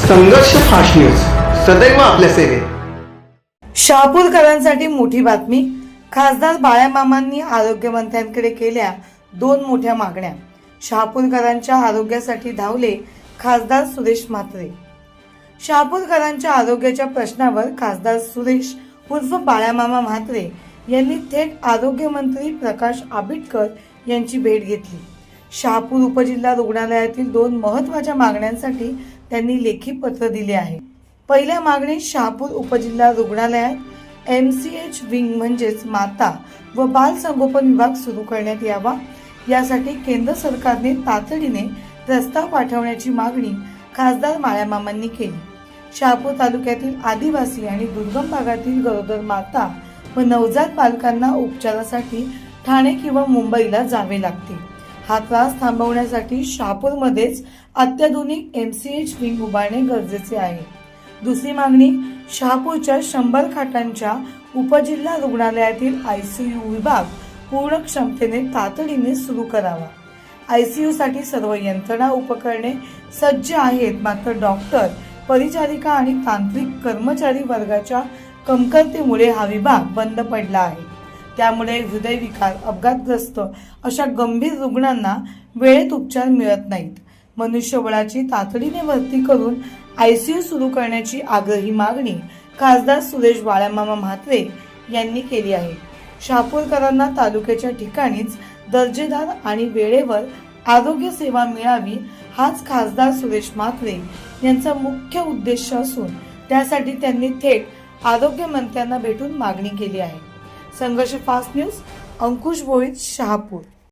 संघर्ष fast news सदैव आपल्या सेवेत। शहापूरकरांसाठी मोठी बातमी। खासदार बाळामामांनी आरोग्यमंत्र्यांकडे केल्या 2 मोठ्या मागण्या। शहापूरकरांच्या आरोग्यासाठी धावले खासदार सुरेश म्हात्रे। शहापूरकरांच्या आरोग्याच्या प्रश्नावर खासदार सुरेश उर्फ बाळामामा म्हात्रे यांनी थेट आरोग्यमंत्री प्रकाश आंबेडकर यांची भेट घेतली। शहापूर उपजिल्हा रुग्णालयातील 2 महत्त्वाच्या मागण्यांसाठी त्यांनी लेखी पत्र दिले आहे। पहिल्या मागणीत शहापूर उपजिल्हा रुग्णालयात MCH विंग म्हणजेच माता व बाल संगोपन विभाग सुरू करण्यात यावा, यासाठी केंद्र सरकारने तातडीने प्रस्ताव पाठवण्याची मागणी खासदार बाळामामांनी केली। शहापूर तालुक्यातील आदिवासी आणि दुर्गम भागातील गरोदर माता व नवजात बालकांना उपचारासाठी ठाणे किंवा मुंबईला जावे लागते। हा त्रास थांबवण्यासाठी शहापूरमध्येच अत्याधुनिक MCH विंग उभारणे गरजेचे आहे। दुसरी मागणी, शहापूरच्या 100 खाटांच्या उपजिल्हा रुग्णालयातील ICU विभाग पूर्ण क्षमतेने तातडीने सुरू करावा। ICU साठी सर्व यंत्रणा उपकरणे सज्ज आहेत, मात्र डॉक्टर, परिचारिका आणि तांत्रिक कर्मचारी वर्गाच्या कमतरतेमुळे हा विभाग बंद पडला आहे। त्यामुळे हृदयविकार, अपघातग्रस्त अशा गंभीर रुग्णांना वेळेत उपचार मिळत नाहीत। मनुष्यबळाची तातडीने भरती करून ICU सुरू करण्याची आग्रही मागणी खासदार सुरेश बाळामामा म्हात्रे यांनी केली आहे। शहापूरकरांना तालुक्याच्या ठिकाणीच दर्जेदार आणि वेळेवर आरोग्य सेवा मिळावी, हाच खासदार सुरेश म्हात्रे यांचा मुख्य उद्देश असून त्यासाठी त्यांनी थेट आरोग्यमंत्र्यांना भेटून मागणी केली आहे। संघर्ष फास्ट न्यूज, अंकुश भोईर, शहापूर।